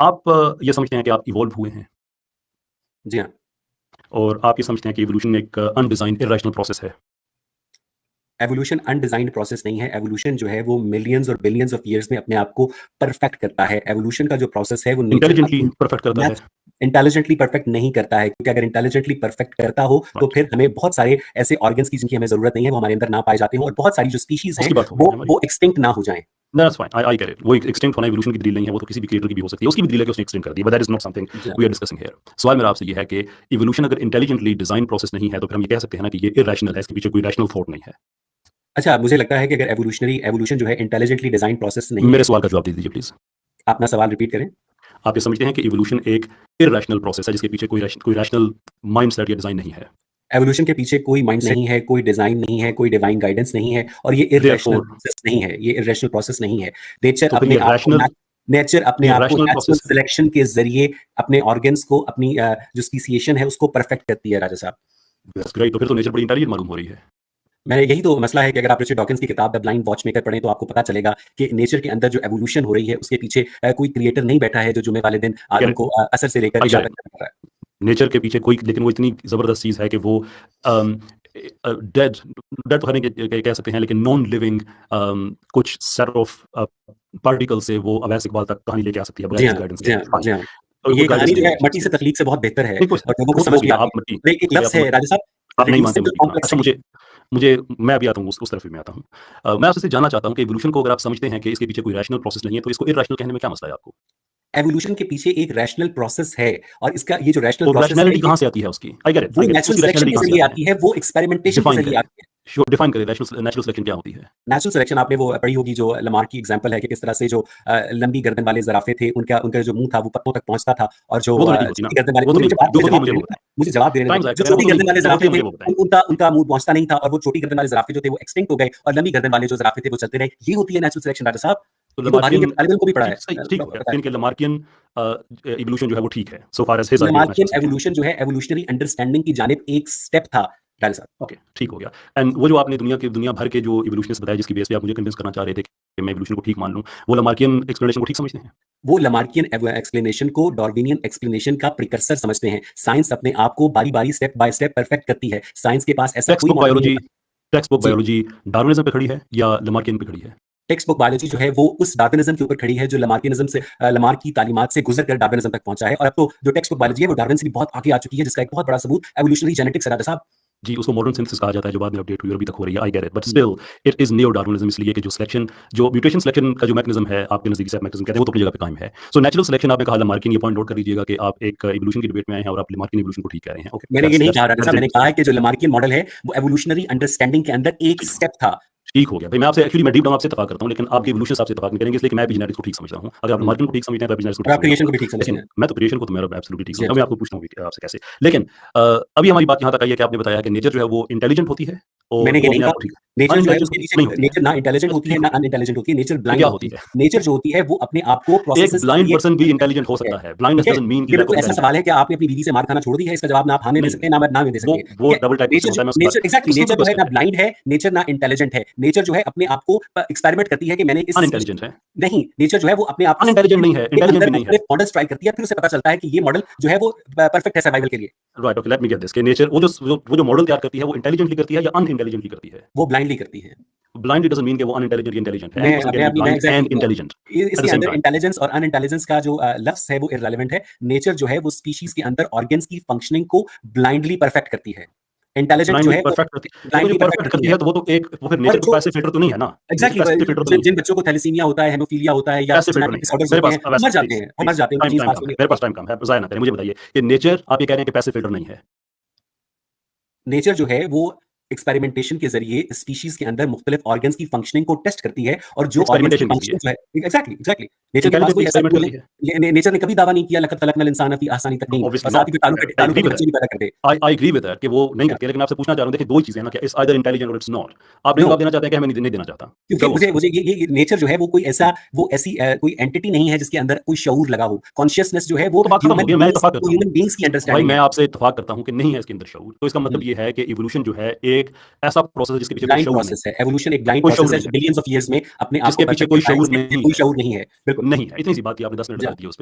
आप ये समझते हैं कि आप इवॉल्व हुए हैं जी हाँ। और आप ये समझते हैं कि इवोल्यूशन एक अनडिजाइंड इरेशनल प्रोसेस है। एवोल्यूशन अनडिजाइंड प्रोसेस नहीं है। एवोल्यूशन जो है वो मिलियंस और बिलियंस ऑफ ईयर्स में अपने आप को परफेक्ट करता है। एवोल्यूशन का जो प्रोसेस है वो नेचर इंटेलिजेंटली परफेक्ट करता है। इंटेलिजेंटली परफेक्ट नहीं करता है, क्योंकि अगर इंटेलिजेंटली परफेक्ट करता हो तो फिर हमें बहुत सारे ऐसे ऑर्गन्स की जिनकी हमें जरूरत नहीं है वो हमारे अंदर ना पाए जाते हो, और बहुत सारी जो स्पीशीज हैं वो एक्सटिंक्ट ना हो जाएं। That's fine. I get it. वो एक्सटिंक्ट होना इवोल्यूशन की दलील नहीं है, वो तो किसी भी क्रिएटर की भी हो सकती है। उसकी भी दलील है कि उसने एक्सटिंक्ट कर दी, but that is not something we are discussing here. सवाल मेरा आपसे ये है कि इवोल्यूशन अगर इंटेलिजेंटली डिजाइन प्रोसेस नहीं है तो फिर हम ये कह सकते हैं ना कि ये इरैशनल है, इसके पीछे कोई रैशनल थॉट नहीं है। अच्छा, मुझे लगता है कि अगर एवोल्यूशन जो है इंटेलिजेंटली डिजाइन प्रोसेस नहीं मेरे है। सवाल का जवाब दे दीजिए प्लीज। आप अपना सवाल रिपीट करें। आप ये समझते हैं कि इवोल्यूशन एक इरैशनल प्रोसेस है जिसके पीछे कोई रैशनल माइंडसेट या डिजाइन नहीं है? एवोल्यूशन के पीछे कोई माइंड नहीं है, कोई डिजाइन नहीं है, कोई डिवाइन गाइडेंस नहीं है, और ये इरैशनल प्रोसेस नहीं है। ये इरैशनल प्रोसेस नहीं है। नेचर अपने आप को नेचुरल सिलेक्शन के जरिए अपने ऑर्गन्स को, अपनी जो स्पीसीएशन है उसको परफेक्ट करती है। राजा साहब, दैट्स ग्रेट। तो फिर तो नेचर बड़ी इंटेलिजेंट मालूम हो रही है। मैंने यही तो मसला है कि अगर आप रिचर्ड डॉकिंस की किताब द ब्लाइंड वॉचमेकर पढ़ें तो आपको पता चलेगा कि नेचर के अंदर जो एवोल्यूशन हो रही है उसके पीछे कोई क्रिएटर नहीं बैठा है जो जुमे वाले दिन आदम को असर से लेकर इशा तक कर रहा है। नेचर के पीछे कोई, लेकिन वो इतनी जबरदस्त चीज है कि वो डेड तो कह सकते हैं, लेकिन नॉन लिविंग कुछ सेट ऑफ पार्टिकल से वो अवैस इकबाल तक कहानी लेके आ सकती है बगैर गाइडेंस के। ये कहानी जो है मट्टी से तख्लीक से बहुत बेहतर है और लोगों को समझ में आता है। एक लफ्ज़ है राजा साहब, आप नहीं मानते मुझे। अच्छा, मुझे मैं भी आता हूँ उस तरफ भी मैं आता हूँ। मैं आपसे जानना चाहता हूँ कि इवोल्यूशन को अगर आप समझते हैं कि इसके पीछे कोई रैशनल प्रोसेस नहीं है तो इसको इरैशनल कहने में क्या मसला है आपको? एवोल्यूशन के पीछे एक रैशनल प्रोसेस है, और इसका ये जो रैशनल प्रोसेस है कहां से आती है उसकी? I get it. वो नेचुरल सिलेक्शन के जरिए आती है, वो एक्सपेरिमेंटेशन के जरिए आती है। डिफाइन करें नेचुरल सिलेक्शन क्या होती है? नेचुरल सिलेक्शन आपने वो पढ़ी होगी जो लमार्क की एग्जांपल है कि किस तरह से जो लंबी गर्दन वाले ज़राफ़े थे उनका जो मुंह था वो पत्तों तक पहुंचता था, और जो छोटी गर्दन वाले, मुझे जवाब देने दें, जो छोटी गर्दन वाले ज़राफ़े थे उनका मुंह पहुंचता नहीं था, और वो छोटी गर्दन वाले ज़राफ़े जो थे वो एक्सटिंक्ट हो गए, और लंबी गर्दन वाले जो ज़राफ़े थे वो चलते रहे। ये होती है नेचुरल सिलेक्शन राजा साहब। तो लमार्कियन को भी पढ़ा है। ठीक हो गया कि लमार्कियन इवोल्यूशन जो है वो ठीक है सो फार एज हिज लमार्कियन एवोल्यूशन जो है एवोल्यूशनरी अंडरस्टैंडिंग की जानिब एक स्टेप था। ओके, ठीक हो गया। एंड वो जो आपने दुनिया भर के जो इवोल्यूशनिस्ट बताया जिसकी बेस पे आप मुझे कन्विंस करना चाह रहे थे कि मैं इवोल्यूशन को ठीक मान लूं, वो लमार्कियन एक्सप्लेनेशन को ठीक समझते हैं? वो लमार्कियन एक्सप्लेनेशन को डार्विनियन एक्सप्लेनेशन का प्रिकर्सर समझते हैं। साइंस अपने आप को बारी-बारी स्टेप बाय स्टेप परफेक्ट करती है। साइंस के पास ऐसा कोई टेक्स्ट बुक बायोलॉजी डार्विनिज्म पे खड़ी है या लमार्कियन पे खड़ी है? टेक्स्ट बुक बायोलॉजी जो है वो उस डार्विनिज्म के ऊपर खड़ी है जो लमार्कियनिज्म से, लमार्क की तालीमात से गुजर कर डार्विनिज्म तक पहुंचा है। और अब तो जो टेक्स्ट बुक बायोलॉजी है वो डार्विन से भी बहुत आगे आ चुकी है, जिसका एक बहुत बड़ा सबूत एवोल्यूशनरी जेनेटिक्स है राजा साहब। जी, उसको मॉडर्न सिंथेसिस कहा जाता है जो बाद में अपडेट हुई और अभी तक हो रही है। I get it, but still it is neo Darwinism, इसलिए कि जो म्यूटेशन सिलेक्शन का जो मैकेनिज्म है आपके नजदीक से मैकेनिज्म कहते हैं वो तो अपनी जगह पे कायम है। सो नेचुरल सिलेक्शन आपने कहा, लमार्किन, ये पॉइंट नोट कर लीजिएगा कि आप एक इवोल्यूशन की डिबेट में आए हैं और आप लमार्किन इवोल्यूशन को ठीक कह रहे हैं। ओके, मैंने ये नहीं कहा राजा साहब, मैंने कहा है कि जो लमार्कियन मॉडल है वो एवोल्यूशनरी अंडरस्टैंडिंग के अंदर एक स्टेप था। ठीक हो गया भाई। मैं आपसे एक्चुअली मैं डीप डाउन आपसे इत्तेफाक करता हूं, लेकिन आपके इवोल्यूशन से आपसे इत्तेफाक नहीं करेंगे, इसलिए कि मैं भी जेनेटिक्स को ठीक समझता हूं। अगर आप लमार्किन को ठीक समझते हैं तो आप जेनेटिक्स को ठीक क्रिएशन को भी ठीक समझते हैं। मैं तो क्रिएशन को तो मेरा एब्सोल्युटली ठीक समझता हूं। मैं आपको पूछता हूं आपसे कैसे, लेकिन अभी हमारी बात यहां तक आई है कि आपने बताया कि नेचर जो है वो इंटेलिजेंट होती है और मैंने ये नहीं कहा नेचर जो है उसके पीछे नेचर ना इंटेलिजेंट होती है ना अनइंटेलिजेंट होती है। नेचर ब्लाइंड होती है। नेचर जो होती है वो अपने आप को प्रोसेस, एक ब्लाइंड पर्सन भी इंटेलिजेंट हो सकता है। ब्लाइंडनेस डजंट मीन कि बिल्कुल ऐसा सवाल है कि आपने अपनी बीवी से मार खाना छोड़ दी है, इसका जवाब ना आप हां में दे सकते हैं ना दे सकते। वो double type nature exactly, nature जो है ना ब्लाइंड है, नेचर ना इंटेलिजेंट है। नेचर जो है अपने आप को एक्सपेरिमेंट करती है कि मैंने इस अनइंटेलिजेंट है नहीं, नेचर जो है वो अपने आप को अनइंटेलिजेंट नहीं है, इंटेलिजेंट भी नहीं है। मॉडल ट्राई करती है, फिर उसे पता चलता है कि ये मॉडल जो है वो परफेक्ट है सर्वाइवल के लिए। Right, okay, let me get this कि नेचर वो जो मॉडल तैयार करती है वो इंटेलिजेंटली करती है या अनइंटेलिजेंटली करती है? वो ब्लाइंडली करती है। ब्लाइंड डजंट मीन कि वो अनइंटेलिजेंट या इंटेलिजेंट है। एंड इंटेलिजेंट, इसके अंदर इंटेलिजेंस और अनइंटेलिजेंस का जो लफ्ज है वो इररिलेवेंट है। नेचर जो है वो स्पीशीज के अंदर ऑर्गन्स की फंक्शनिंग को ब्लाइंडली परफेक्ट करती है। इंटेलिजेंट जो है परफेक्ट करती है, तो वो फिर नेचर का पैसिव फिल्टर तो नहीं है ना। एग्जैक्टली, जिन बच्चों को थैलेसीमिया होता है, हेमोफीलिया होता है या मर जाते हैं मेरे पास टाइम कम है, ज़ाया ना करें, मुझे बताइए कि नेचर आप ये कह रहे हैं कि पैसिव फिल्टर नहीं है? नेचर जो है वो एक्सपेरिमेंटेशन के जरिए स्पीशीज के अंदर मुख्तलिफ ऑर्गन्स की फंक्शनिंग को टेस्ट करती है, और जो ऑर्गन्स की फंक्शनिंग जो है एग्जैक्टली नेचर के पास कोई ऐसा नेचर ने कभी दावा नहीं किया लक़द खलक़नल इंसान फी अहसनी तक़वीम, और साथ ही ताल्लुक के बच्चे भी पैदा कर दे। आई एग्री विद दैट कि वो नहीं करती, लेकिन आपसे पूछना चाह रहा हूं, देखिए दो ही चीजें हैं ना, कि इट्स आइदर इंटेलिजेंट और इट्स नॉट। आप नहीं जवाब देना चाहते हैं कि हमें नहीं देना चाहता? क्योंकि मुझे ये नेचर जो है वो कोई ऐसी कोई एंटिटी नहीं है जिसके अंदर कोई शऊर लगा हो। कॉन्शियसनेस जो है वो ह्यूमन बीइंग्स की अंडरस्टैंडिंग। मैं आपसे इत्तेफाक करता हूं कि नहीं है इसके अंदर शऊर, तो इसका मतलब ये है कि इवोल्यूशन जो है एक ऐसा प्रोसेस है जिसके पीछे कोई शऊर प्रोसेस है। एवोल्यूशन एक ब्लाइंड प्रोसेस है, बिलियंस ऑफ ईयर्स में अपने आप को पीछे कोई शऊर नहीं है। कोई शऊर नहीं है, बिल्कुल नहीं है। इतनी सी बात ही आपने 10 मिनट बता दी उस पे।